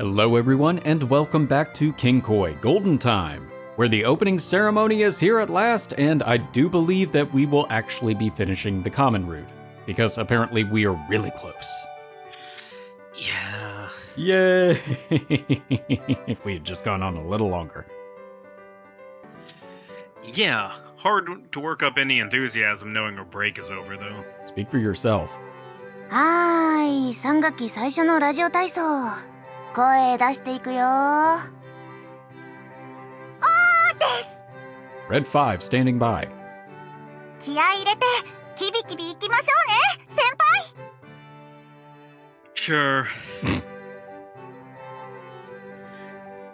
Hello everyone, and welcome back to Kinkoi Golden Time, where the opening ceremony is here at last, and I do believe that we will actually be finishing the common route, because apparently we are really close. Yeah. Yay! If we had just gone on a little longer. Yeah, hard to work up any enthusiasm knowing our break is over, though. Speak for yourself. はーい、3学期最初のラジオ体操。声出していくよ。おーです。 Red 5 standing by. 気合い入れて、キビキビ行きましょうね、先輩。 Sure.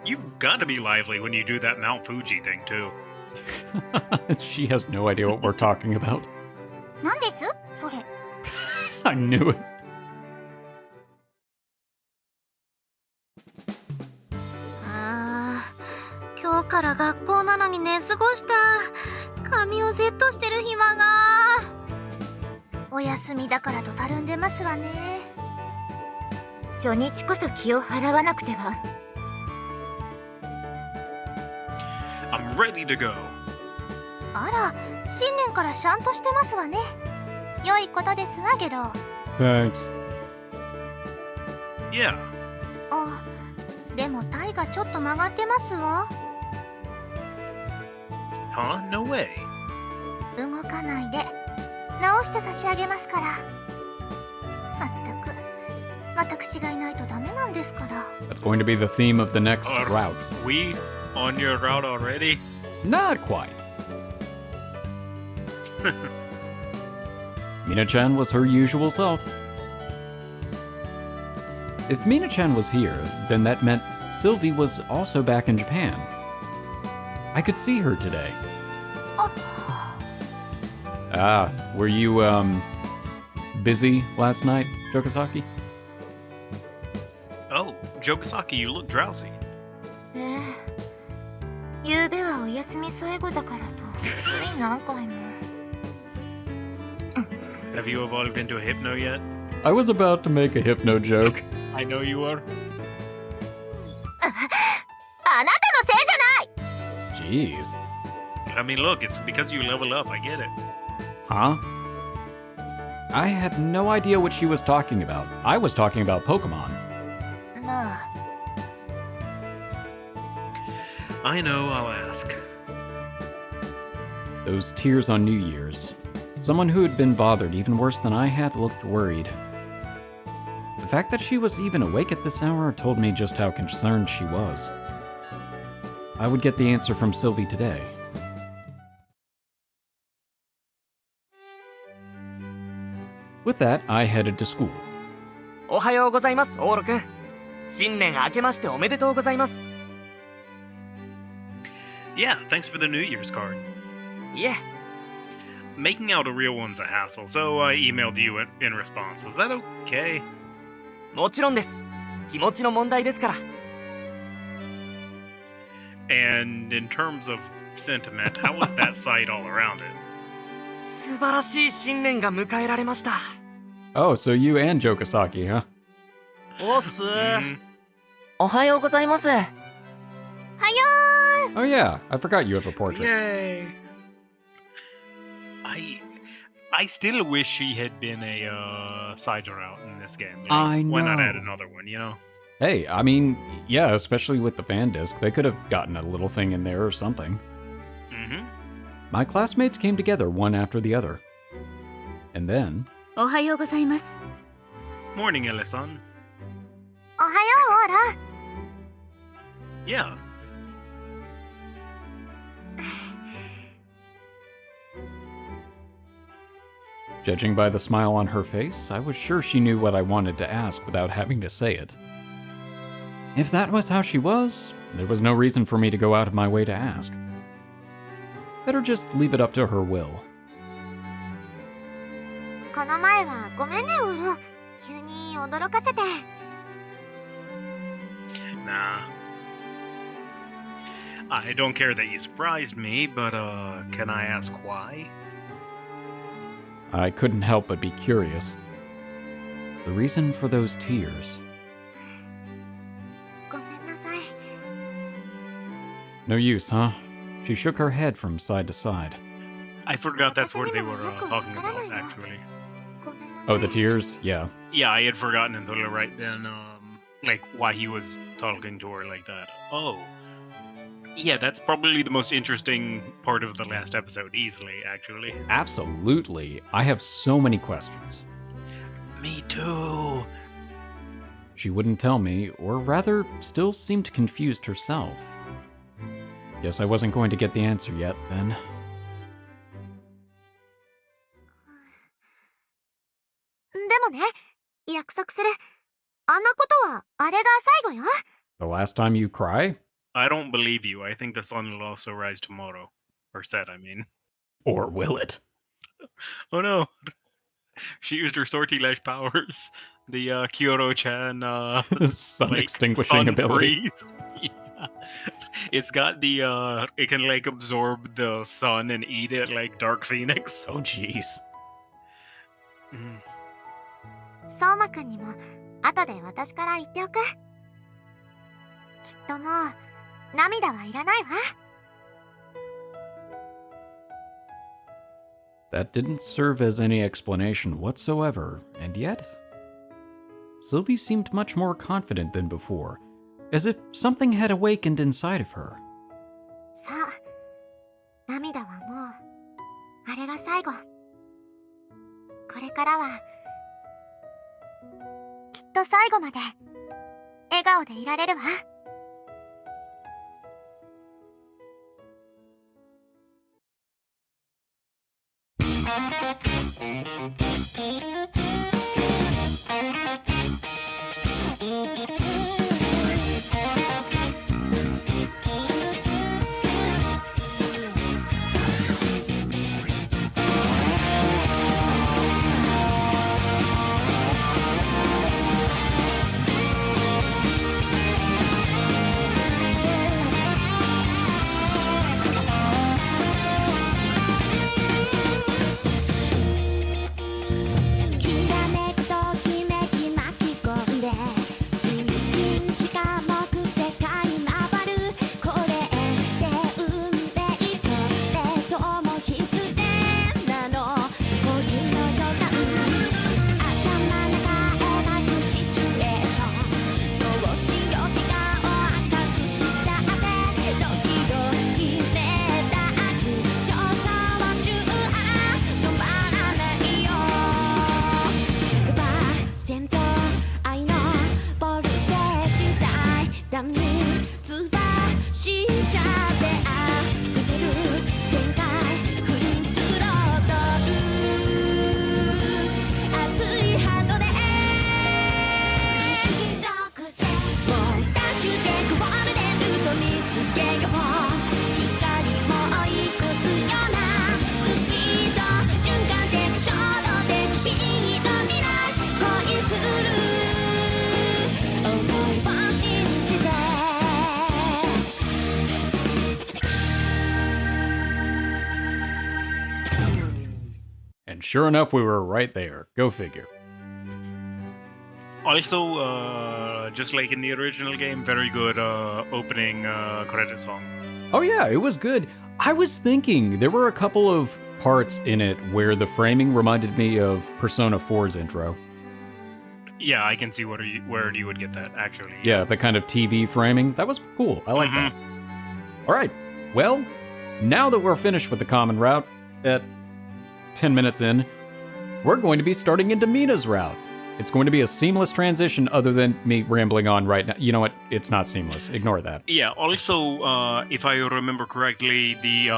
You've got to be lively when you do that Mount Fuji thing, too. She has no idea what we're talking about. 何ですそれ。 I knew it. 今日から学校なのに寝過ごした。髪をセットしてる暇が。お休みだからとたるんでますわね。初日こそ気を払わなくては。 I'm ready to go. あら、新年からシャンとしてますわね。良いことですわゲロ。 Thanks. Yeah. あ、でもタイがちょっと曲がってますわ。 Huh? No way. 動かないで直して差し上げますから。まったく私がいないとダメなんですから。 That's going to be the theme of the next route. We on your route already? Not quite. Mina-chan was her usual self. If Mina-chan was here, then that meant Sylvie was also back in Japan. I could see her today. Ah, were you, busy last night, Jokasaki? Oh, Jokasaki, you look drowsy. ゆうべはお休み最後だからとつい何回も。 Have you evolved into a hypno yet? I was about to make a hypno joke. I know you are. あなたのせいじゃない。 Jeez. I mean, look, it's because you level up, I get it. Huh? I had no idea what she was talking about. I was talking about Pokemon. なあ。 I know, I'll ask. Those tears on New Year's. Someone who had been bothered even worse than I had looked worried. The fact that she was even awake at this hour told me just how concerned she was. I would get the answer from Sylvie today. With that, I headed to school. おはようございます、オーロくん。新年明けましておめでとうございます。 Yeah, thanks for the New Year's card. いえ、 Making out a real one's a hassle, so I emailed you in response. Was that okay? もちろんです。気持ちの問題ですから。 And in terms of sentiment, how was that site all around it? 素晴らしい新年が迎えられました。 Oh, so you and Jokasaki, huh? おっす。Mm, おはようございます。はよ Oh yeah, I forgot you have a portrait. yay! I still wish she had been a side route in this game. You know? I Why not add know. another one, you know? Hey, I mean, yeah, especially with the fan disc, they could have gotten a little thing in there or something. Mm-hmm. My classmates came together one after the other. And then, う。おはようございます。 Morning, Ele-san. おはようオーラ。 Yeah. judging by the smile on her face, I was sure she knew what I wanted to ask without having to say it. If that was how she was, there was no reason for me to go out of my way to ask. Better just leave it up to her will. この前はごめんねオーラ。急に驚かせて。 Nah. I don't care that you surprised me, but, can I ask why? I couldn't help but be curious. The reason for those tears. ごめんなさい。 No use, huh? She shook her head from side to side. I forgot that's what they were talking about, actually. ごめんなさい。 Oh, the tears? Yeah. Yeah, I had forgotten until right then, like, why he was talking to her like that. Oh. Yeah, that's probably the most interesting part of the last episode, easily, actually. Absolutely. I have so many questions. Me too. She wouldn't tell me, or rather, still seemed confused herself. Guess I wasn't going to get the answer yet, then. でもね、約束する。あんなことはあれが最後よ。 The last time you cry? I don't believe you. I think the sun will also rise tomorrow. Or set, I mean. Or will it? Oh no. She used her sortilege powers. The Kyoro-chan, Sun like, extinguishing sun ability. freeze. Yeah. It's got the, it can, like, absorb the sun and eat it like Dark Phoenix. Oh, jeez. 相馬くんにも後で私から言っておく。きっともう涙はいらないわ。 That didn't serve as any explanation whatsoever, and yet... Sylvie seemed much more confident than before, as if something had awakened inside of her. さあ、涙はもうあれが最後。これからはきっと最後まで笑顔でいられるわ。 And sure enough, we were right there. Go figure. Also, just like in the original game, very good opening credit song. Oh yeah, it was good. I was thinking, there were a couple of parts in it where the framing reminded me of Persona 4's intro. Yeah, I can see where you would get that, actually. Yeah, the kind of TV framing. That was cool. I like that. All right. Well, now that we're finished with the common route, at 10 minutes in, we're going to be starting into Mina's route. It's going to be a seamless transition other than me rambling on right now. You know what? It's not seamless. Ignore that. Yeah, also, if I remember correctly, the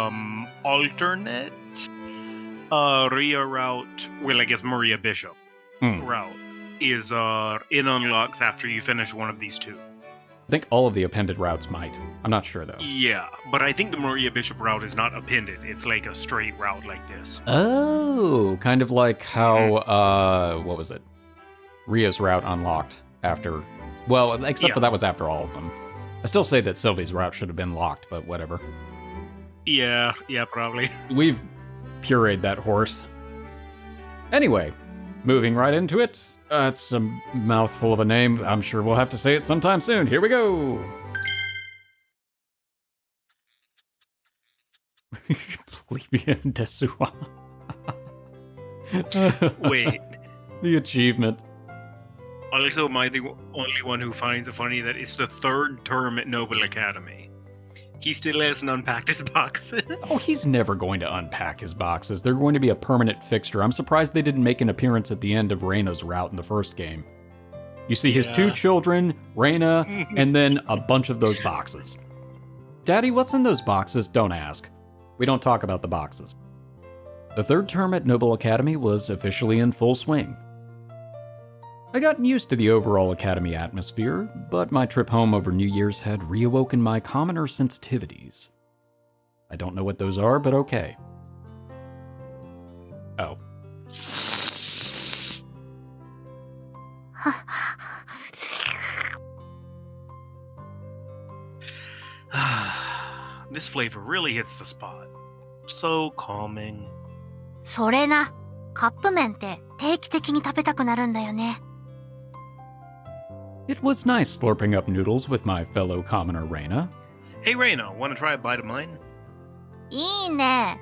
alternate Rhea route, well, I guess Maria Bishop route, is it unlocks after you finish one of these two. I think all of the appended routes might. I'm not sure, though. Yeah, but I think the Maria Bishop route is not appended. It's like a straight route like this. Oh, kind of like how, what was it? Rhea's route unlocked after... Well, except for that was after all of them. I still say that Sylvie's route should have been locked, but whatever. Yeah, probably. We've pureed that horse. Anyway, moving right into it, That's a mouthful of a name. I'm sure we'll have to say it sometime soon. Here we go. Plebeian Desua. Wait. The achievement. Also, am I the only one who finds it funny that it's the third term at Noble Academy? He still hasn't unpacked his boxes. Oh, he's never going to unpack his boxes. They're going to be a permanent fixture. I'm surprised they didn't make an appearance at the end of Reina's route in the first game. You see his 2 children, Reina, and then a bunch of those boxes. Daddy, what's in those boxes? Don't ask. We don't talk about the boxes. The third term at Noble Academy was officially in full swing. I gotten used to the overall Academy atmosphere, but my trip home over New Year's had reawoken my commoner sensitivities. I don't know what those are, but okay. Oh. This flavor really hits the spot. So calming. それな、カップ麺って定期的に食べたくなるんだよね。It was nice slurping up noodles with my fellow commoner Reina. Hey Reina, wanna try a bite of mine? いいね。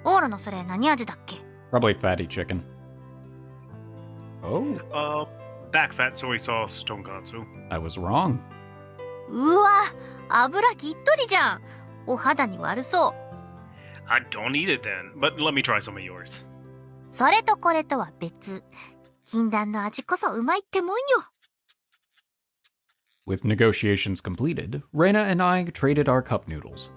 オーロのそれ何味だっけ？ Probably fatty chicken. Oh, Back fat soy sauce tonkatsu. I was wrong. うわ、油ぎっとりじゃん。お肌に悪そう。I don't eat it then, but let me try some of yours. それとこれとは別。禁断の味こそうまいってもんよ。With negotiations completed, Reina and I traded our cup noodles.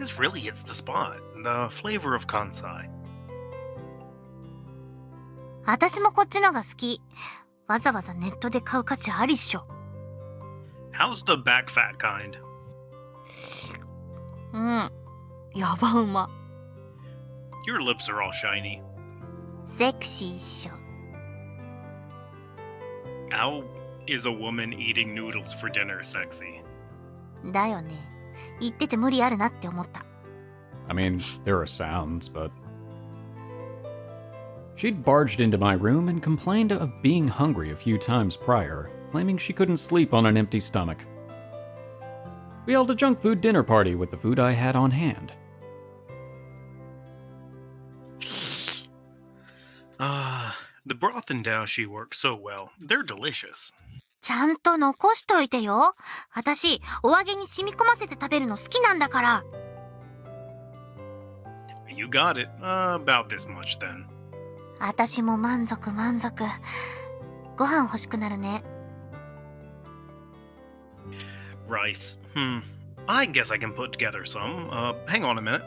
This really hits the spot. The flavor of Kansai. 私もこっちのが好き。わざわざネットで買う価値ありっしょ。How's the back fat kind? うん。やばうま。Your lips are all shiny. セクシーっしょ。How is a woman eating noodles for dinner sexy? だよね。言ってて無理あるなって思った。I mean, there are sounds, but... She'd barged into my room and complained of being hungry a few times prior, claiming she couldn't sleep on an empty stomach. We held a junk food dinner party with the food I had on hand. The broth and dashi work so well. They're delicious. ちゃんと残しといてよ。私、お揚げに染み込ませて食べるの好きなんだから。You got it. About this much then. 私も満足。ご飯欲しくなるね。Rice. I guess I can put together some. Hang on a minute.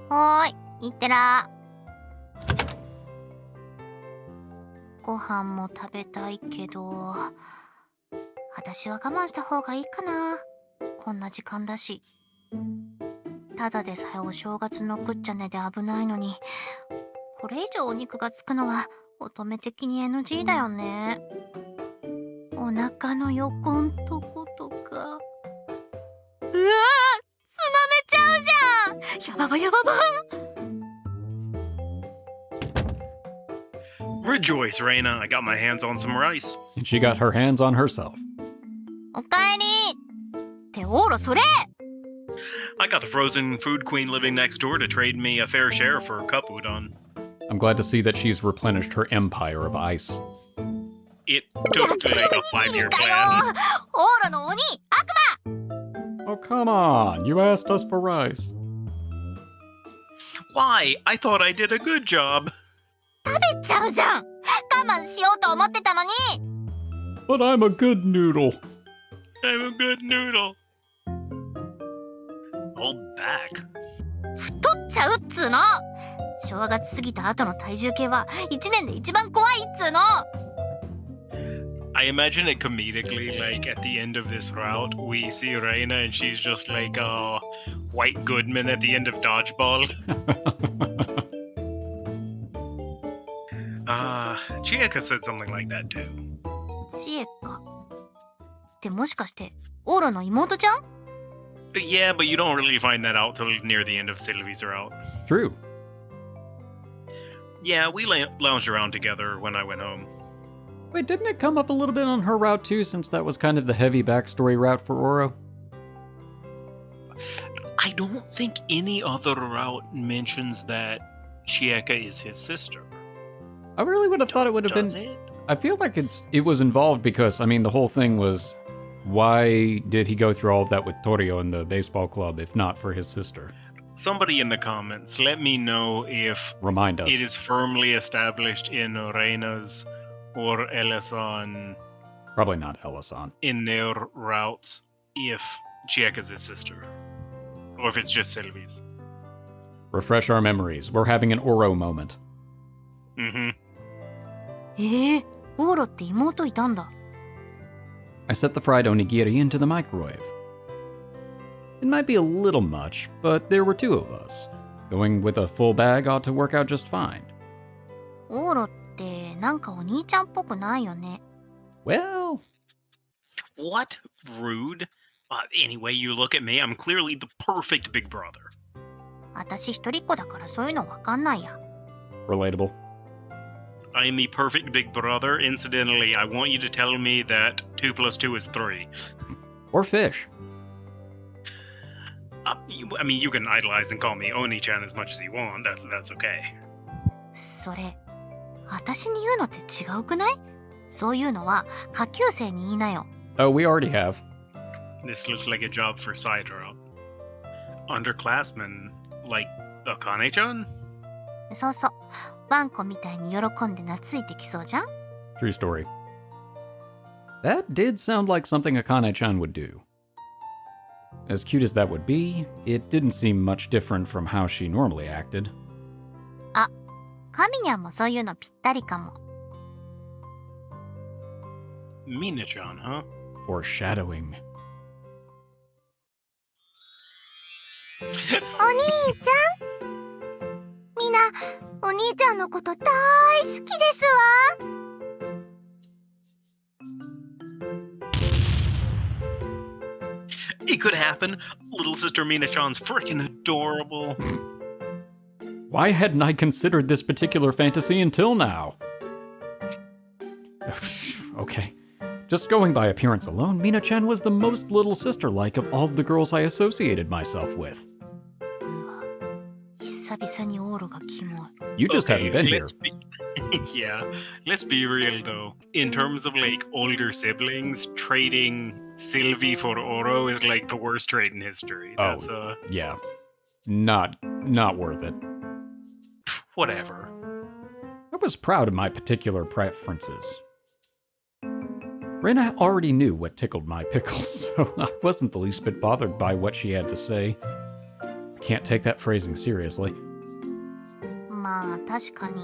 はーい、いってら。ご飯も食べたいけど、私は我慢した方がいいかな。こんな時間だし。ただでさえお正月のくっちゃねで危ないのに、これ以上お肉がつくのは乙女的に NG だよね。お腹の横んとことか。うわー、つまめちゃうじゃん。やばば。Rejoice, Reina. I got my hands on some rice. And she got her hands on herself. おかえり。ってオーロそれ。I got the frozen food queen living next door to trade me a fair share for cup udon. I'm glad to see that she's replenished her empire of ice. It took like a 5-year だよ。 plan. オーロの鬼、悪魔。 Oh, come on. You asked us for rice. Why? I thought I did a good job. 食べちゃうじゃん。我慢しようと思ってたのに。 But I'm a good noodle. I'm a good noodle. Hold back. 太っちゃうっつーの。正月過ぎた後の体重計は1年で一番怖いっつーの。I imagine it comedically, like at the end of this route, we see Reina and she's just like White Goodman at the end of Dodgeball. Chieka said something like that too. 知恵か。ってもしかしてオーロの妹ちゃん？ Yeah, but you don't really find that out till near the end of Sylvie's route. True. Yeah, we lounged around together when I went home. Wait, didn't it come up a little bit on her route too, since that was kind of the heavy backstory route for Oro? I don't think any other route mentions that Chieka is his sister. I really would have thought it would have Does been... it? I feel like it was involved because, I mean, the whole thing was, why did he go through all of that with Torio in the baseball club if not for his sister? Somebody in the comments, let me know if Remind us. it is firmly established in Reina's or Elasan Probably not Elasan. in their routes if Chieka's his sister. Or if it's just Sylvie's. Refresh our memories. We're having an Oro moment. Mm-hmm. オーロって妹いたんだ。 I set the fried onigiri into the microwave. It might be a little much, but there were two of us. Going with a full bag ought to work out just fine. オーロってなんかお兄ちゃんっぽくないよね。 Well, What? Rude? Any way you look at me, I'm clearly the perfect big brother. 私一人っ子だからそういうのわかんないや。 relatable. I am the perfect big brother. Incidentally, I want you to tell me that 2 plus 2 is 3. Or fish. I mean, you can idolize and call me Oni-chan as much as you want. That's okay. それ、私に言うのって違うくない？そういうのは下級生に言いなよ。 Oh, we already have. This looks like a job for Sidra. Underclassmen, like Akane-chan? そうそう。ワンコみたいに喜んで懐いてきそうじゃん？ True story. That did sound like something Akane-chan would do. As cute as that would be, it didn't seem much different from how she normally acted. カミニャンもそういうのぴったりかも。 Mina-chan, huh? Foreshadowing. お兄ちゃんみんな、お兄ちゃんのこと大好きですわ。 It could happen. Little sister Mina-chan's freaking adorable. Why hadn't I considered this particular fantasy until now? Okay. Just going by appearance alone, Mina-chan was the most little sister-like of all the girls I associated myself with. 久々にオーロがキモい。 You just haven't been here. Yeah, let's be real though. In terms of like older siblings, trading Sylvie for Oro is like the worst trade in history. Oh. That's Yeah. Not worth it. whatever. I was proud of my particular preferences. Rena already knew what tickled my pickles, so I wasn't the least bit bothered by what she had to say. I can't take that phrasing seriously. まあ確かに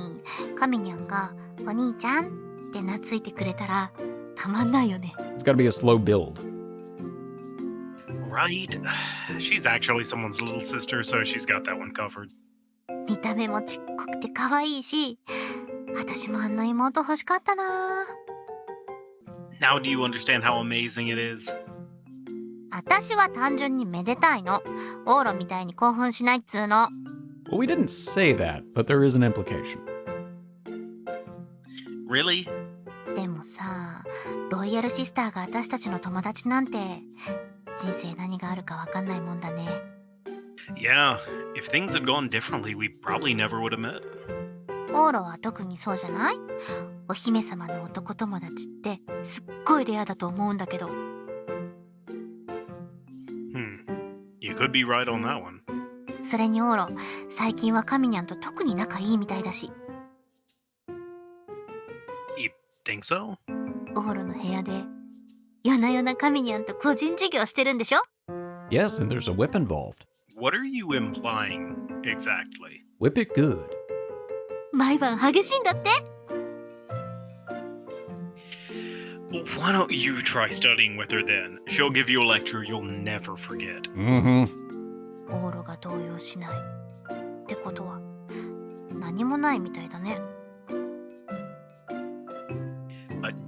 カミニャンがお兄ちゃんって懐いてくれたらたまんないよね。 It's gotta be a slow build. Right? She's actually someone's little sister, so she's got that one covered. 見た目もちっこくて可愛いし、私もあんな妹欲しかったな。 Now do you understand how amazing it is? 私は単純にめでたいの。オーロみたいに興奮しないっつーの。 Well, we didn't say that, but there is an implication. Really? でもさ、ロイヤルシスターが私たちの友達なんて人生何があるかわかんないもんだね。 Yeah, if things had gone differently, we probably never would have met. オーロは特にそうじゃない？お姫様の男友達ってすっごいレアだと思うんだけど。 You could be right on that one. それにオーロ、最近はカミニャンと特に仲いいみたいだし。 You think so? オーロの部屋で夜な夜なカミニャンと個人授業してるんでしょ？ Yes, and there's a whip involved. What are you implying exactly? Whip it good. 毎晩激しいんだって。 Well, why don't you try studying with her then? She'll give you a lecture you'll never forget. Mm-hmm. オーロが動揺しない。ってことは何もないみたいだね。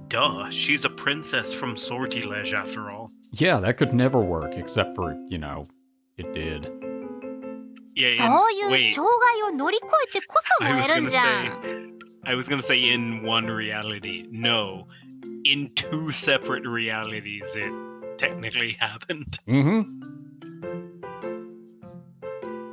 Duh, she's a princess from Sortilege after all. Yeah, that could never work, except for, you know, it did. Yeah, そういう wait. 障害を乗り越えてこそ燃えるんじゃん。 I was gonna say in one reality. No. In two separate realities it technically happened.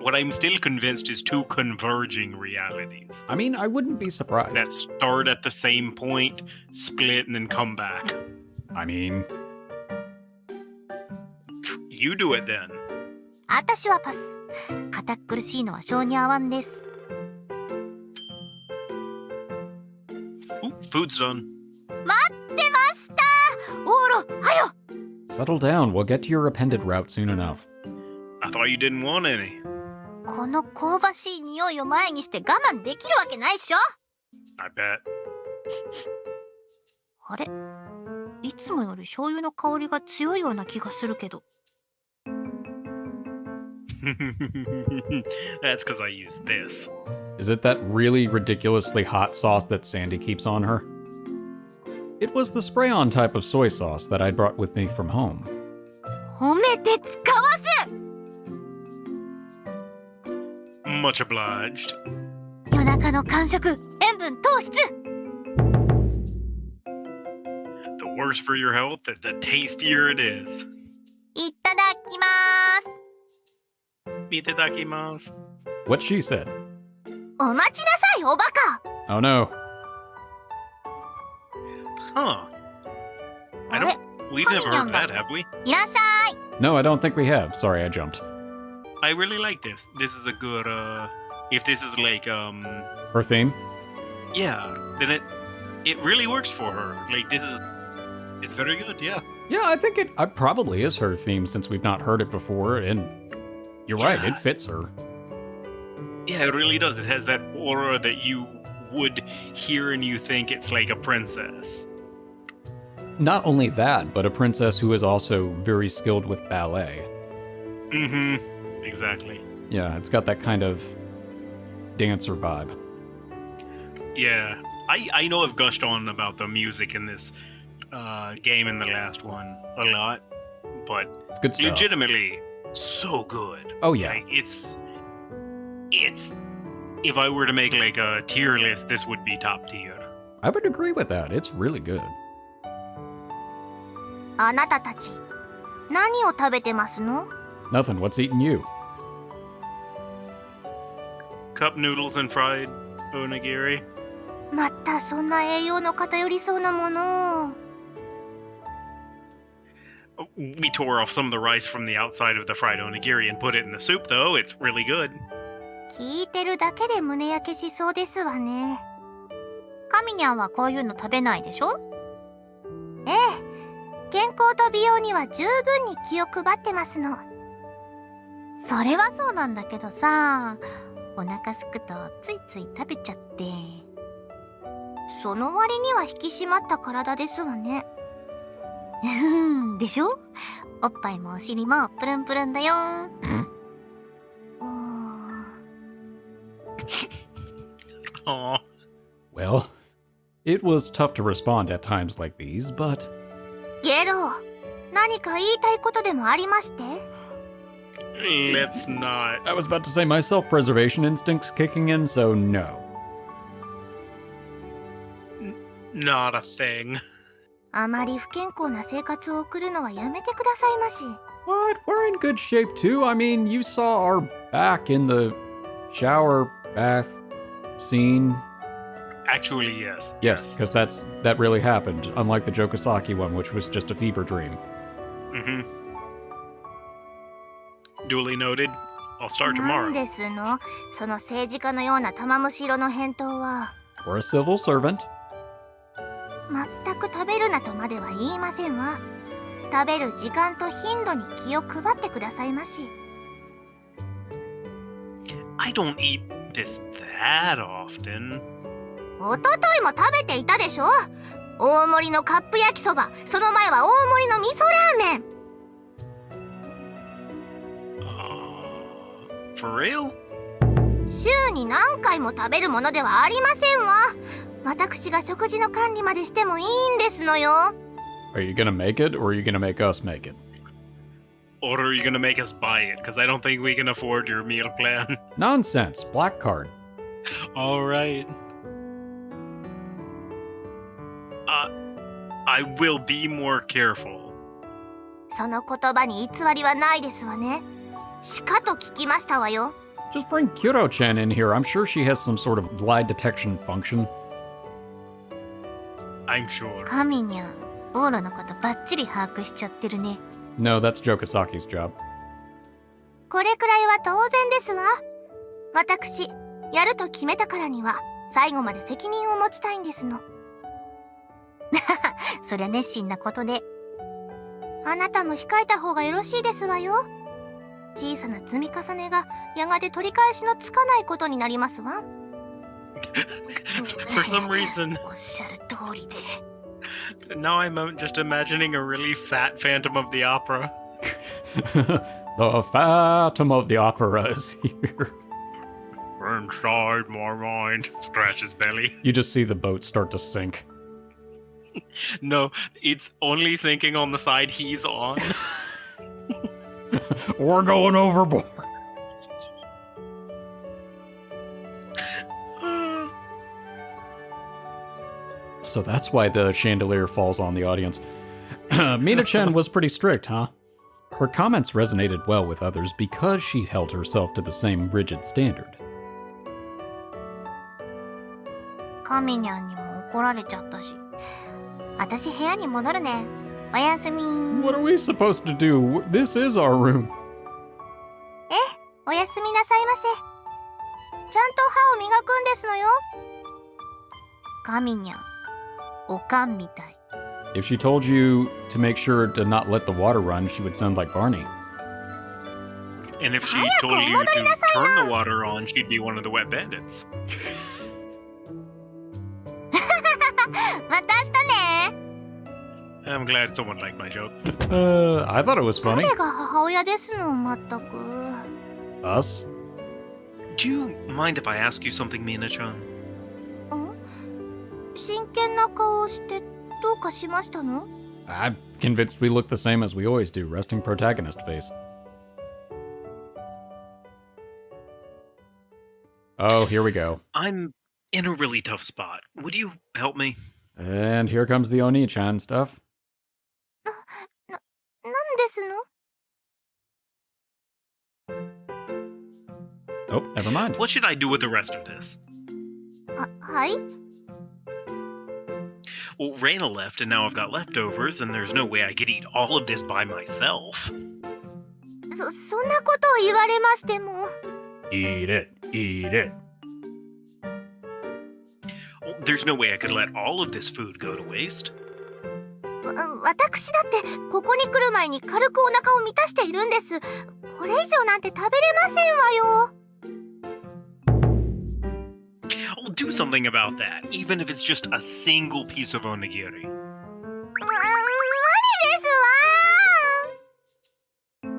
What I'm still convinced is two converging realities I mean, I wouldn't be surprised. that start at the same point, split, and then come back. I mean, You do it then. 私はパス。堅苦しいのは性に合わんです。 Ooh, food's done. 待ってました。オーロ、はよ。 settle down. We'll get to your appended route soon enough. I thought you didn't want any. この香ばしい匂いを前にして我慢できるわけないっしょ。 I bet. あれ、いつもより醤油の香りが強いような気がするけど。 That's because I use this. Is it that really ridiculously hot sauce that Sandy keeps on her? It was the spray-on type of soy sauce that I brought with me from home. 褒めて使わす。 Much obliged. 夜中の間食、塩分糖質。 The worse for your health, the tastier it is. いただきまーす。 Itadakimasu. What she said. お待ちなさい、おバカ。 Oh no. Huh. I あれ、 don't. We've never heard Kamiyan-da. that, have we? いらっしゃい。 No, I don't think we have. Sorry, I jumped. I really like this. This is a good. If this is like Her theme? yeah, then it really works for her. Like this is. It's very good. Yeah. Yeah, I think it probably is her theme since we've not heard it before, and you're right, Yeah. it fits her. Yeah, it really does. It has that aura that you would hear and you think it's like a princess. Not only that, but a princess who is also very skilled with ballet. Mm-hmm. Exactly. Yeah, it's got that kind of dancer vibe. Yeah. I know I've gushed on about the music in this game in the last one a lot, but It's good stuff. legitimately so good. Oh yeah. Like it's if I were to make like a tier list, this would be top tier. I would agree with that. It's really good. あなたたち、何を食べてますの？ Nothing. What's eating you? Cup noodles and fried onigiri. またそんな栄養の偏りそうなものを。 We tore off some of the rice from the outside of the fried onigiri and put it in the soup, though. It's really good. 聞いてるだけで胸焼けしそうですわね。カミニャンはこういうの食べないでしょ？ええ、健康と美容には十分に気を配ってますの。それはそうなんだけどさ、お腹すくとついつい食べちゃって。その割には引き締まった体ですわね。でしょ？おっぱいもお尻もプルンプルンだよ。Aw. Well, it was tough to respond at times like these, but ゲロ、何か言いたいことでもありまして？ Let's not. I was about to say my self-preservation instinct's kicking in, so no. Not a thing. あまり不健康な生活を送るのはやめてくださいまし。 What? We're in good shape too. I mean, you saw our back in the shower bath scene. Actually, yes. Yes, because that really happened, unlike the Jokosaki one, which was just a fever dream. Mm-hmm. Duly noted. I'll start な tomorrow. んですの？その政治家のような玉虫色の返答は。 We're a civil servant. 全く食べるなとまでは言いませんわ。食べる時間と頻度に気を配ってくださいまし。 I don't eat this that often. おとといも食べていたでしょ？大盛りのカップ焼きそば、その前は大盛りの味噌ラーメン。 For real? 週に何回も食べるものではありませんわ。私が食事の管理までしてもいいんですのよ。 Are you gonna make it, or are you gonna make us make it? Or are you gonna make us buy it? Because I don't think we can afford your meal plan. Nonsense. Black card. Alright. I will be more careful. その言葉に偽りはないですわね。しかと聞きましたわよ。 Just bring Kuro-chan in here. I'm sure she has some sort of lie detection function. I'm sure. 神にゃん、オーロのことバッチリ把握しちゃってるね。 No, that's Jokasaki's job. これくらいは当然ですわ。私、やると決めたからには、最後まで責任を持ちたいんですの。そりゃ熱心なことで。あなたも控えた方がよろしいですわよ。小さな積み重ねがやがて取り返しのつかないことになりますわ。For some reason, おっしゃる通りで。 now I'm just imagining a really fat Phantom of the Opera. The Phantom of the Opera is here. Inside my mind. Scratch his belly. You just see the boat start to sink. No, it's only sinking on the side he's on. We're going overboard. So that's why the chandelier falls on the audience. Mina-chan was pretty strict, huh? Her comments resonated well with others because she held herself to the same rigid standard. 神にゃんにも怒られちゃったし。私部屋に戻るね。おやすみ。 What are we supposed to do? This is our room. おやすみなさいませ。ちゃんと歯を磨くんですのよ。神にゃん、おかんみたい。 If she told you to make sure to not let the water run, she would sound like Barney. And if she told you to turn the water on, she'd be one of the wet bandits. また明日ね。 I'm glad someone liked my joke. I thought it was funny. 誰が母親ですの、まったく。 Us? Do you mind if I ask you something, Mina-chan? 真剣な顔をしてどうかしましたの？ I'm convinced we look the same as we always do, resting protagonist face. Oh, here we go. I'm in a really tough spot. Would you help me? And here comes the Oni-chan stuff. なんですの？ Oh, never mind. What should I do with the rest of this? はい？ Well, Reina left, and now I've got leftovers, and there's no way I could eat all of this by myself. そんなことを言われましても。 Eat it, eat it. Well, there's no way I could let all of this food go to waste. 私だってここに来る前に軽くお腹を満たしているんです。これ以上なんて食べれませんわよ。 I'll do something about that, even if it's just a single piece of onigiri. 無理ですわ。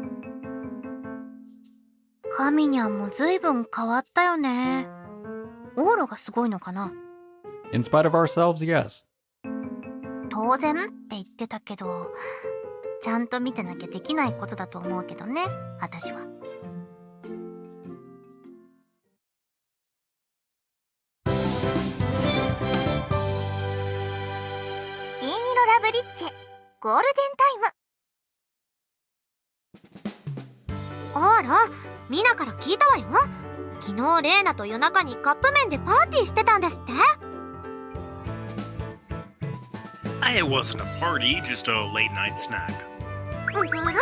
神にゃんもずいぶん変わったよね。オーロがすごいのかな？ In spite of ourselves, yes. 当然って言ってたけど、ちゃんと見てなきゃできないことだと思うけどね、私は。金色ラブリッチゴールデンタイム。あら、ミナから聞いたわよ。昨日レイナと夜中にカップ麺でパーティーしてたんですって。 It wasn't a party, just a late night snack. ずるいわ。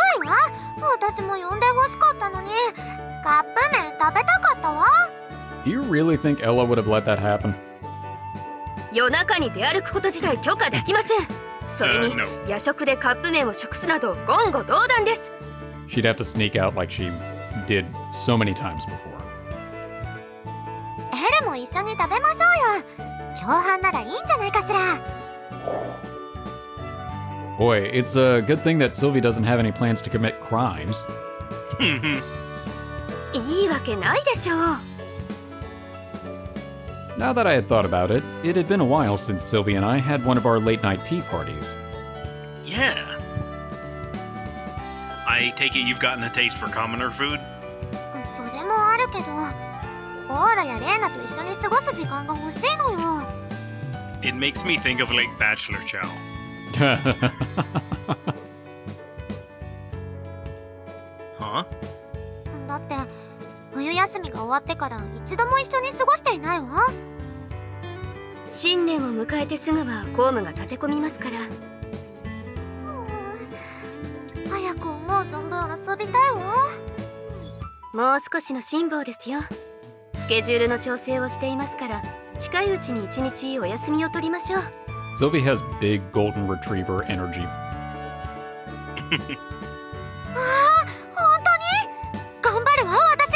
私も呼んでほしかったのに。カップ麺食べたかったわ。 Do you really think Ella would have let that happen? 夜中に出歩くこと自体許可できません。それに、 no. 夜食でカップ麺を食すなど言語道断です。 She'd have to sneak out like she did so many times before. エルも一緒に食べましょうよ。共犯ならいいんじゃないかしら。 Boy, it's a good thing that Sylvie doesn't have any plans to commit crimes. いいわけないでしょう。 Now that I had thought about it, it had been a while since Sylvie and I had one of our late night tea parties. Yeah. I take it you've gotten a taste for commoner food? それもあるけど、オーラやレーナと一緒に過ごす時間が欲しいのよ。It makes me think of like bachelor chow. Huh? だって冬休みが終わってから一度も一緒に過ごしていないわ。新年を迎えてすぐは公務が立て込みますから。早く思う存分遊びたいわ。もう少しの辛抱ですよ。スケジュールの調整をしていますから、近いうちに一日お休みを取りましょう。 Sylvie has big golden retriever energy. 本当に頑張るわ私。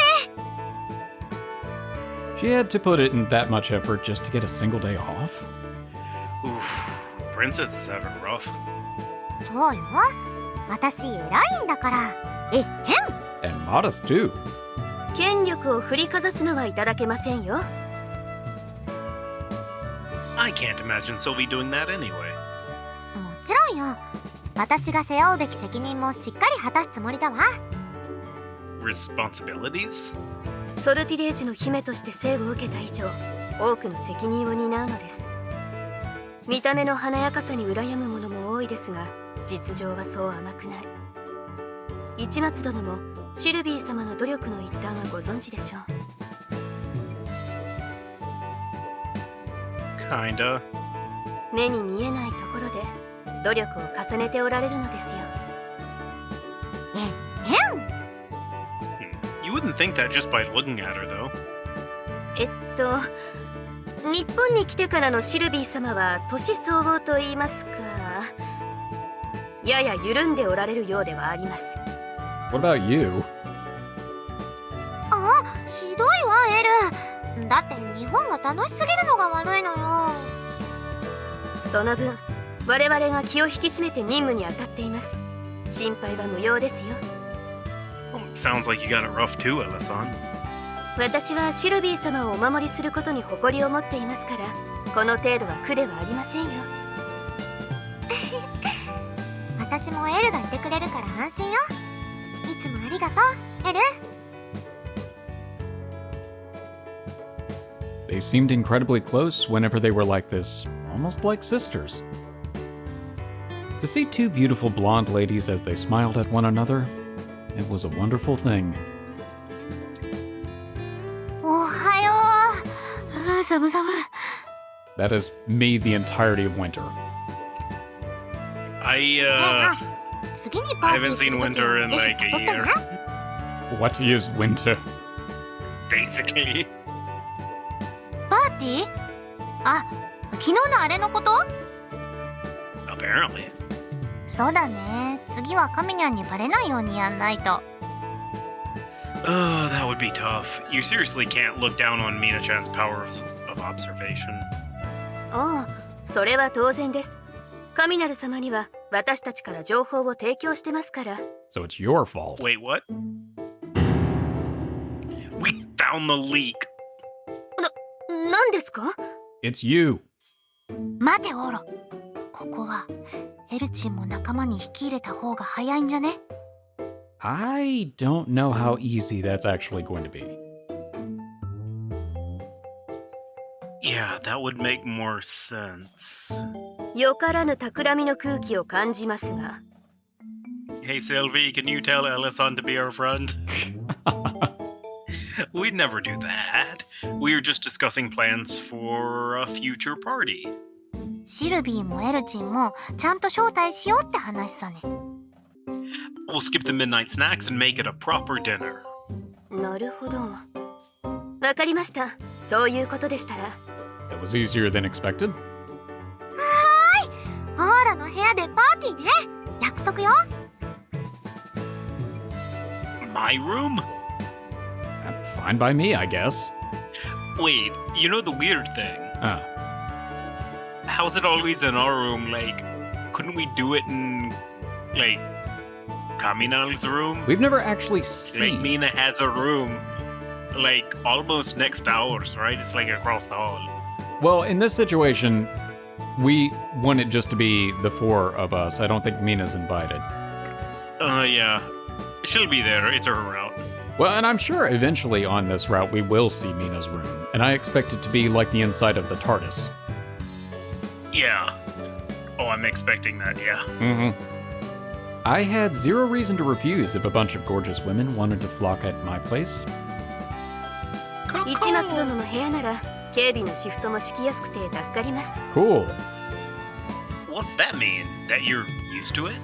She had to put it in that much effort just to get a single day off? Oof. Princess is having it rough. そうよ、私偉いんだから。えへん。 And modest too. 権力を振りかざすのはいただけませんよ。 I can't imagine Sylvie doing that anyway. もちろんよ、私が背負うべき責任もしっかり果たすつもりだわ。 Responsibilities? ソルティレージの姫として生を受けた以上、多くの責任を担うのです。見た目の華やかさに羨む者も多いですが、実情はそう甘くない。市松殿もシルビー様の努力の一端はご存知でしょう。 Kinda. 目に見えないところで努力を重ねておられるのですよ。えへん。 You wouldn't think that just by looking at her, though. 日本に来てからのシルビー様は年相応と言いますか、やや緩んでおられるようではあります。 What about you? あ、ひどいわエル。だって日本が楽しすぎるのが悪いのよ。その分我々が気を引き締めて任務に当たっています。心配は無用ですよ。 Well, sounds like you got it rough too, Ella-san. 私はシルビー様をお守りすることに誇りを持っていますから、この程度は苦ではありませんよ。私もエルがいてくれるから安心よ。いつもありがとうエル。 They seemed incredibly close whenever they were like this, almost like sisters. To see two beautiful blonde ladies as they smiled at one another, it was a wonderful thing. おはよう。寒寒。 That is me the entirety of winter. I 次にパーティー haven't する seen 時 winter は in ぜ like ひ a 誘って year. な。 What is winter? Basically. パーティー？あ、昨日のあれのこと？ Apparently. そうだね。次はカミニャンにバレないようにやんないと。 Oh, that would be tough. You seriously can't look down on Mina-chan's powers of observation. ああ、それは当然です。カミナル様には私たちから情報を提供してますから。 So it's your fault. Wait, what? We found the leak. 何ですか？ It's you. 待てオーロ。ここはエルチンも仲間に引き入れた方が早いんじゃね？ I don't know how easy that's actually going to be. Yeah, that would make more sense. よからぬ企みの空気を感じますが。 Hey, Sylvie, can you tell Ella-san to be our friend? We'd never do that. We were just discussing plans for a future party. シルビーもエルチンもちゃんと招待しようって話さね。 We'll skip the midnight snacks and make it a proper dinner. なるほど。わかりました。そういうことでしたら。 It was easier than expected. オーラの部屋でパーティーね。約束よ。 My room? Fine by me, I guess. Wait, you know the weird thing? How's it always in our room? Like, couldn't we do it in, like, Kaminal's room? We've never actually Like, seen. Mina has a room, like, almost next to ours, right? It's like across the hall. Well, in this situation, we want it just to be the four of us. I don't think Mina's invited. Yeah. She'll be there. It's her route. Well, and I'm sure eventually on this route we will see Mina's room, and I expect it to be like the inside of the TARDIS. Yeah. Oh, I'm expecting that, yeah. I had zero reason to refuse if a bunch of gorgeous women wanted to flock at my place. 市松殿の部屋なら警備のシフトも敷きやすくて助かります。 Cool. What's that mean? That you're used to it?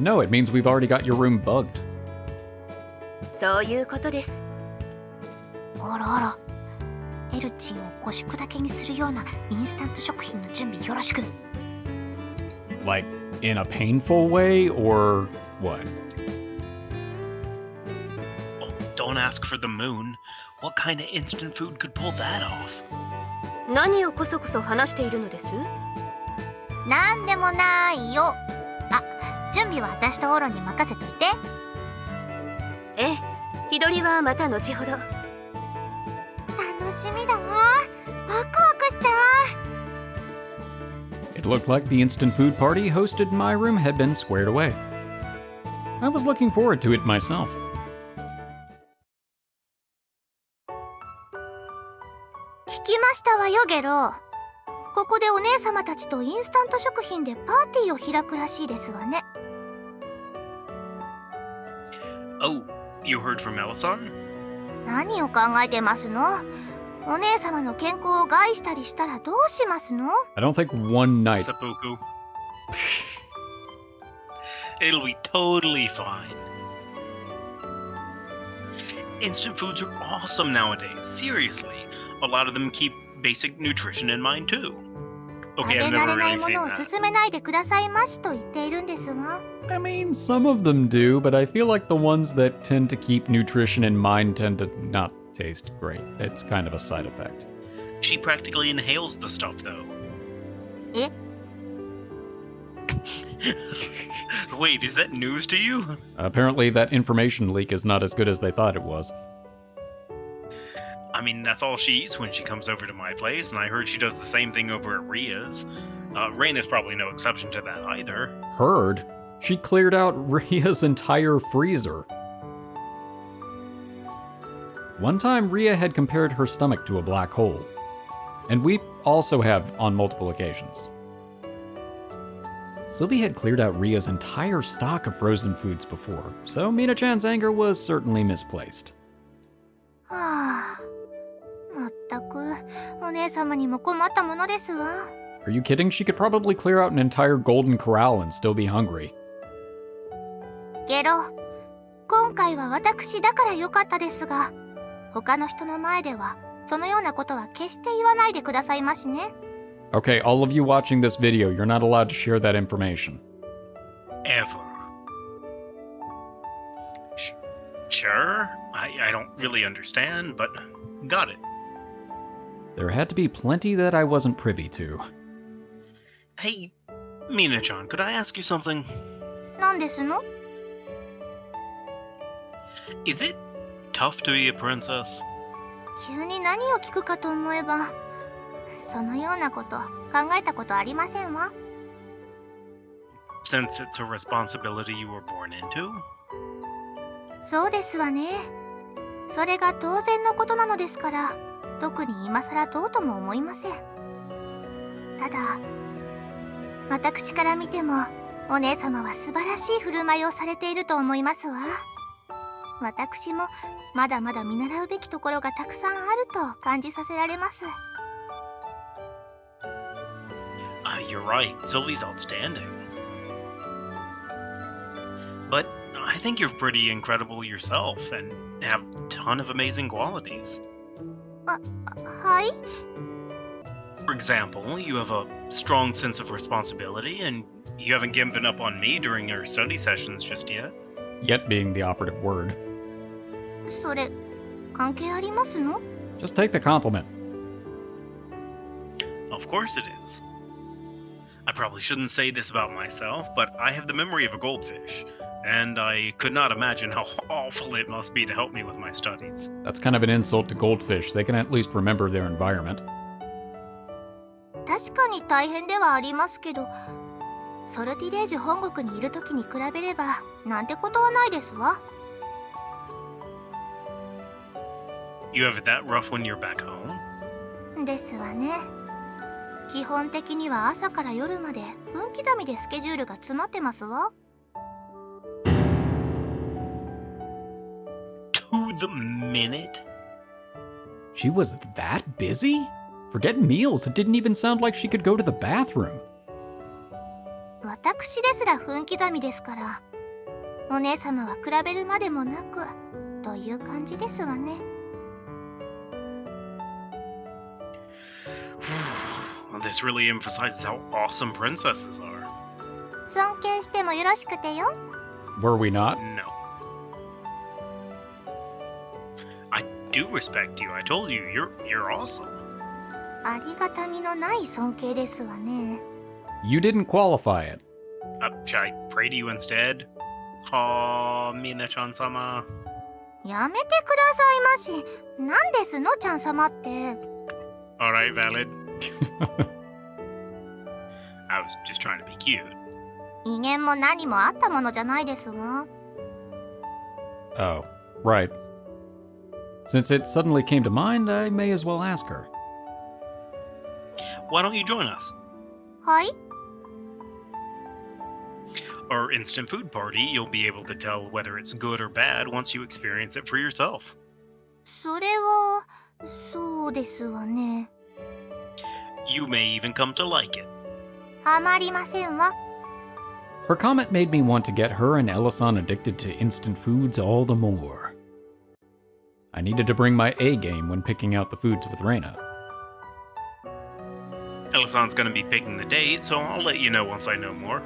No, it means we've already got your room bugged. そういうことです。あらあら。エルチンを腰砕けにするようなインスタント食品の準備よろしく。Like, in a painful way, or what? Oh, don't ask for the moon. What kind of instant food could pull that off? 何をこそこそ話しているのです？なんでもないよ。あ、準備は私とオロに任せといて。ええ、日取りはまた後ほど。楽しみだわ。ワクワクしちゃう。 It looked like the instant food party hosted in my room had been squared away. I was looking forward to it myself. 聞きましたわよゲロ。ここでお姉様たちとインスタント食品でパーティーを開くらしいですわね。Oh, you heard from Melisson? 何を考えてますの？お姉様の健康を害したりしたらどうしますの？ I don't think one night. Seppuku. It'll be totally fine. Instant foods are awesome nowadays. Seriously. A lot of them keep basic nutrition in mind too. 食 Okay, べ I've 慣 never れない really も seen のを that. 勧めないでくださいましと言っているんですが。I mean, some of them do, but I feel like the ones that tend to keep nutrition in mind tend to not taste great. It's kind of a side effect. She practically inhales the stuff though. え？ Wait, is that news to you? Apparently, that information leak is not as good as they thought it was. I mean, that's all she eats when she comes over to my place, and I heard she does the same thing over at Ria's. Rain is probably no exception to that either. Heard? She cleared out Ria's entire freezer. One time, Ria had compared her stomach to a black hole. And we also have on multiple occasions. Sylvie had cleared out Ria's entire stock of frozen foods before, so Mina-chan's anger was certainly misplaced. はあ。まったくお姉様にも困ったものですわ。 Are you kidding? She could probably clear out an entire golden corral and still be hungry. ゲロ、今回は私だから良かったですが、他の人の前ではそのようなことは決して言わないでくださいましね。 Okay, all of you watching this video, you're not allowed to share that information. Ever. Sure? I don't really understand, but got it. There had to be plenty that I wasn't privy to. Hey, Mina-chan, could I ask you something? なんですの？ Is it tough to be a princess? 急に何を聞くかと思えば、そのようなこと考えたことありませんわ。 Since it's a responsibility you were born into? そうですわね。それが当然のことなのですから、特に今更どうとも思いません。ただ、私から見ても、お姉様は素晴らしい振る舞いをされていると思いますわ。私もまだまだ見習うべきところがたくさんあると感じさせられます。You're right. Sylvie's outstanding. But I think you're pretty incredible yourself and have a ton of amazing qualities. はい？ For example, you have a strong sense of responsibility and you haven't given up on me during your study sessions just yet. Yet being the operative word. それ、関係ありますの？ Just take the compliment. Of course it is. I probably shouldn't say this about myself, but I have the memory of a goldfish, and I could not imagine how awful it must be to help me with my studies. That's kind of an insult to goldfish. They can at least remember their environment. 確かに大変ではありますけど、ソルティレージ本国にいる時に比べればなんてことはないですわ。You have it that rough when you're back home? ですわね。基本的には朝から夜まで分刻みでスケジュールが詰まってますわ。To the minute? She was that busy? Forget meals, it didn't even sound like she could go to the bathroom. 私ですら分刻みですから。お姉様は比べるまでもなくという感じですわね。This really emphasizes how awesome princesses are. 尊敬してもよろしくてよ。Were we not? No. I do respect you. I told you, you're awesome. ありがたみのない尊敬ですわね。You didn't qualify it. Should I pray to you instead? Mina-chan sama. やめてくださいまし。なんですのちゃん様って。Alright, valid. I was just trying to be cute. 威厳も何もあったものじゃないですわ。Oh, right. Since it suddenly came to mind, I may as well ask her. Why don't you join us? はい。Our instant food party, you'll be able to tell whether it's good or bad once you experience it for yourself. それはそうですわね。You may even come to like it. ハマりませんわ。Her comment made me want to get her and Ella-san addicted to instant foods all the more. I needed to bring my A game when picking out the foods with Reina. Ella-san's gonna be picking the date, so I'll let you know once I know more.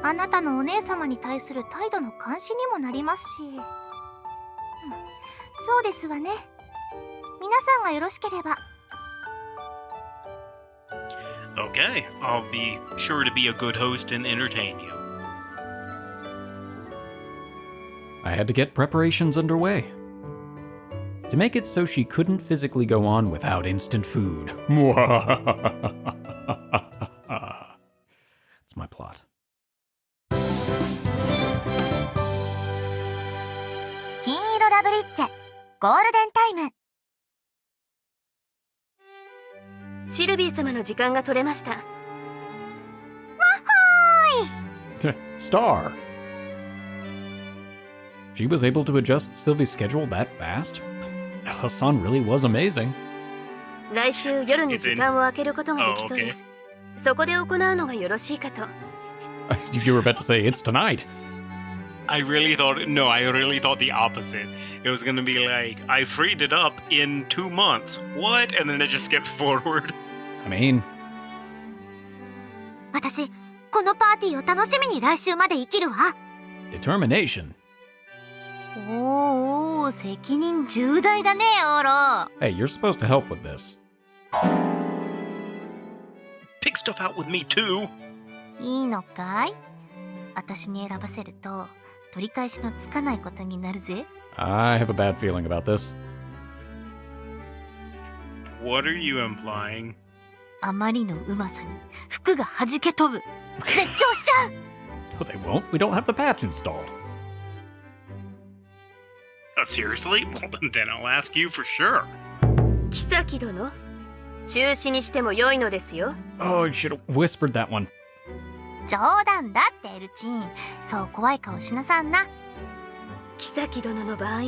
あなたのお姉様に対する態度の監視にもなりますし。そうですわね。皆さんがよろしければ。Okay, I'll be sure to be a good host and entertain you. I had to get preparations underway. To make it so she couldn't physically go on without instant food. It's my plot. 金色ラブリッチェゴールデンタイム。シルビー様の時間が取れました。Star! She was able to adjust Sylvie's schedule that fast? Ella-san really was amazing. 来週夜に時間を空けることができそうです。そこで行うのがよろしいかと。You were about to say it's tonight. I really thought the opposite. It was gonna be like, I freed it up in 2 months. What? And then it just skips forward. I mean, 私このパーティーを楽しみに来週まで生きるわ。 determination. おー、責任重大だね、オロ。 Hey, you're supposed to help with this. Pick stuff out with me too. いいのかい？私に選ばせると取り返しのつかないことになるぜ。 I have a bad feeling about this. What are you implying? あまりのうまさに服が弾け飛ぶ。絶頂しちゃう。 No, they won't. We don't have the patch installed. Seriously? Well, then I'll ask you for sure. 妃殿、中止にしても良いのですよ。 Oh, you should have whispered that one. 冗談だってエルチン。そう怖い顔しなさんな。妃殿の場合、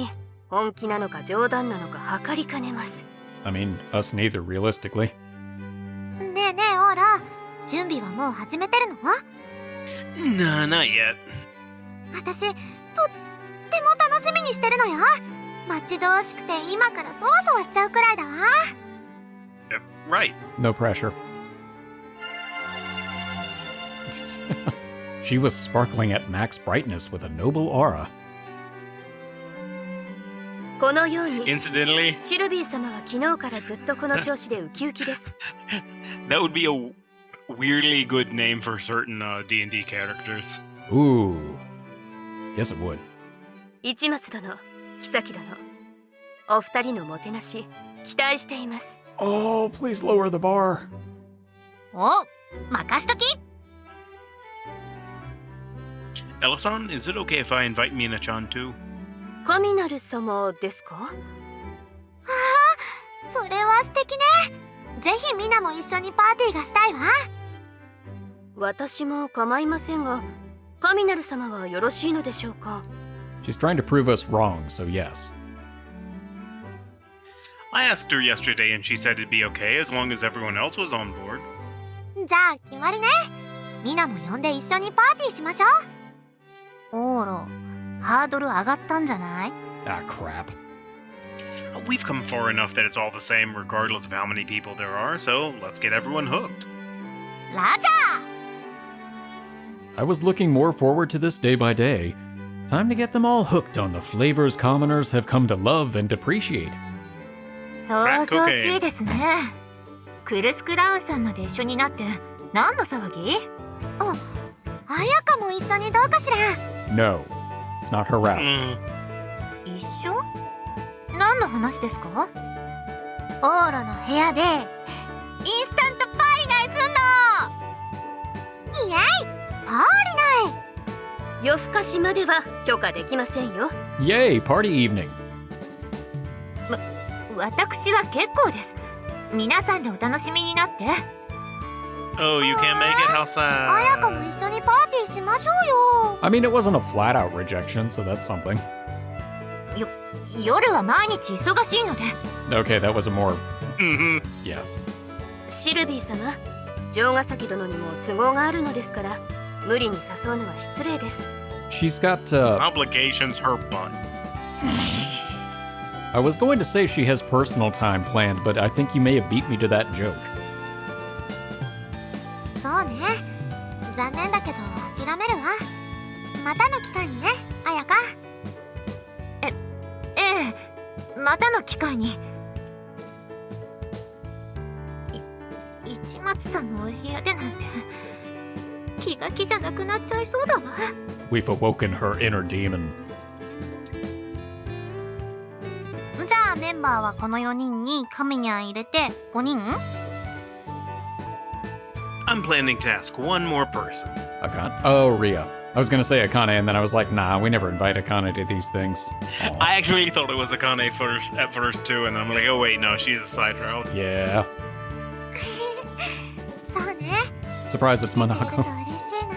本気なのか冗談なのか測りかねます。 I mean, us neither, realistically. ねえねえオーラ、準備はもう始めてるの？ Nah, not yet. 私とっても楽しみにしてるのよ。待ち遠しくて今からそわそわしちゃうくらいだわ。Right. No pressure. She was sparkling at max brightness with a noble aura. このように、 Incidentally, シルビー様は昨日からずっとこの調子でウキウキです。 that would be a weirdly good name for certain D&D characters. Ooh. Yes, it would. 市松殿、妃殿、お二人のもてなし期待しています。 Oh, please lower the bar. お、任しとき。 Ella-san, is it okay if I invite Mina-chan too? 神なる様ですか？敵ね。ぜひミナも一緒にパーティーがしたいわ。私も構いませんが、カミナル様はよろしいのでしょうか。 She's trying to prove us wrong, so yes. I asked her yesterday and she said it'd be okay as long as everyone else was on board. じゃあ決まりね。ミナも呼んで一緒にパーティーしましょう。オーロ、ハードル上がったんじゃない？ Ah, crap. We've come far enough that it's all the same regardless of how many people there are, so let's get everyone hooked. ラジャ I was looking more forward to this day by day. Time to get them all hooked on the flavors commoners have come to love and appreciate. ー。そうそうしいですね。クルスクラウンさんまで一緒になって何の騒ぎ？あ、綾香も一緒にどうかしら。 No, it's not her route. 一緒？何の話ですか？オーロの部屋でインスタントパーリナイすんの。イエイ！パーリナイ。夜更かしまでは許可できませんよ。 Yay, party evening. 私は結構です。皆さんでお楽しみになって。 Oh, you can't make it? How 綾香も sad. 一緒にパーティーしましょうよ。 I mean, it wasn't a flat out rejection, so that's something. 夜は毎日忙しいので。 Okay, that was a more. Mhm. Yeah. シルビー様、城ヶ崎殿にも都合があるのですから、無理に誘うのは失礼です。 She's got. Obligations her butt. I was going to say she has personal time planned, but I think you may have beat me to that joke. そうね。残念だけど諦めるわ。またの機会にね、綾香。ええ、またの機会に。市松さんのお部屋でなんて気が気じゃなくなっちゃいそうだわ。 We've awoken her inner demon. じゃあメンバーはこの4人にカミニャン入れて5人？ I'm planning to ask one more person. Akane? Oh, Rhea. I was gonna say Akane, and then I was like, nah, we never invite Akane to these things. Aw. I actually thought it was Akane at first too, and I'm like, oh wait, no, she's a side route. Yeah. そうね。 Surprised it's 来てくれると Monaco. 嬉しいな。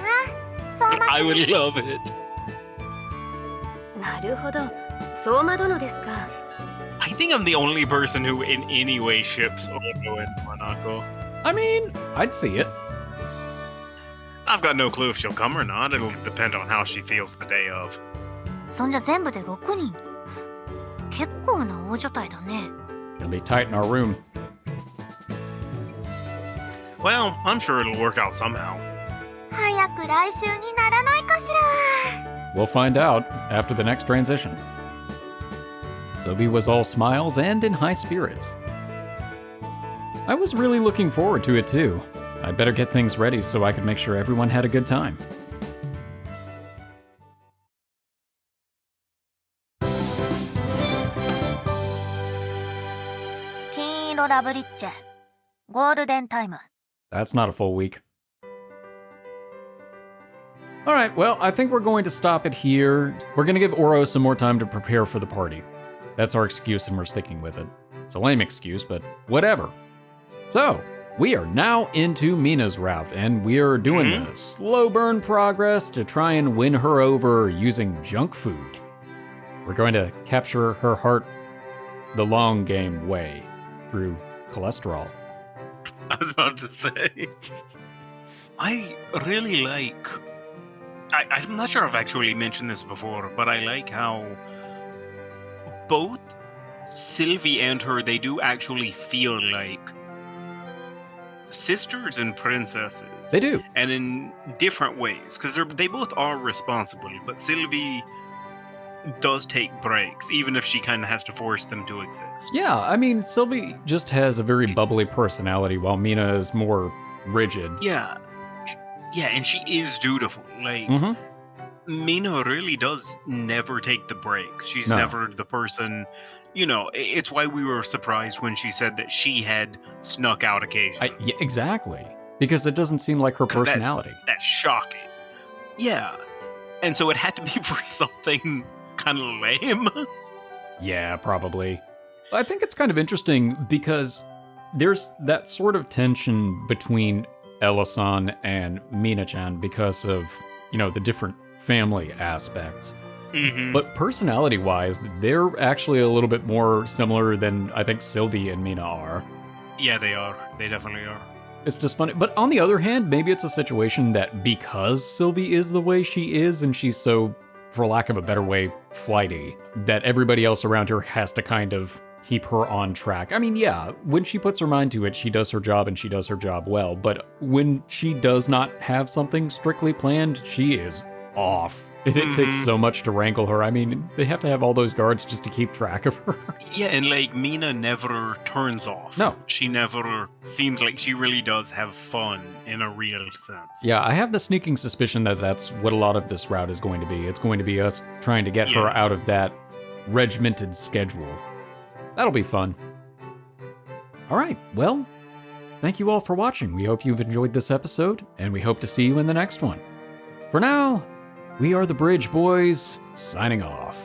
そうま I would love it. なるほど、相馬殿ですか。 I think I'm the only person who in any way ships Oro and Monaco. I mean, I'd see it. I've got no clue if she'll come or not. It'll depend on how she feels the day of. そんじゃ全部で6人。結構な大所帯だね。 Gonna be tight in our room. Well, I'm sure it'll work out somehow. 早く来週にならないかしら。 We'll find out after the next transition. Sylvie was all smiles and in high spirits. I was really looking forward to it too. I'd better get things ready so I could make sure everyone had a good time. 金色ラブリッチェ。ゴールデンタイム。 That's not a full week. Alright, well, I think we're going to stop it here. We're going to give Oro some more time to prepare for the party. That's our excuse and we're sticking with it. It's a lame excuse, but whatever. So, we are now into Mina's route, and we are doing the slow burn progress to try and win her over using junk food. We're going to capture her heart the long game way through cholesterol. I was about to say. I really like. I'm not sure I've actually mentioned this before, but I like how both Sylvie and her, they do actually feel like sisters and princesses. They do. And in different ways, because they both are responsible, but Sylvie does take breaks, even if she kind of has to force them to exist. Yeah, I mean, Sylvie just has a very bubbly personality, while Mina is more rigid. Yeah. Yeah, and she is dutiful. Like, Mina really does never take the breaks. She's No. never the person, you know, it's why we were surprised when she said that she had snuck out occasionally. Yeah, exactly. Because it doesn't seem like her 'Cause personality. That's shocking. Yeah. And so it had to be for something kind of lame. Yeah, probably. I think it's kind of interesting because there's that sort of tension between Ella-san and Mina-chan because of, the different family aspects. Mm-hmm. But personality-wise, they're actually a little bit more similar than I think Sylvie and Mina are. Yeah, they are. They definitely are. It's just funny. But on the other hand, maybe it's a situation that because Sylvie is the way she is and she's so, for lack of a better way, flighty, that everybody else around her has to kind of keep her on track. I mean, yeah, when she puts her mind to it, she does her job and she does her job well. But when she does not have something strictly planned, she is off. It takes so much to wrangle her. I mean, they have to have all those guards just to keep track of her. Yeah, and like Mina never turns off. No. She never seems like she really does have fun in a real sense. Yeah, I have the sneaking suspicion that that's what a lot of this route is going to be. It's going to be us trying to get her out of that regimented schedule. That'll be fun. All right, well, thank you all for watching. We hope you've enjoyed this episode, and we hope to see you in the next one. For now, we are the Bridge Boys, signing off.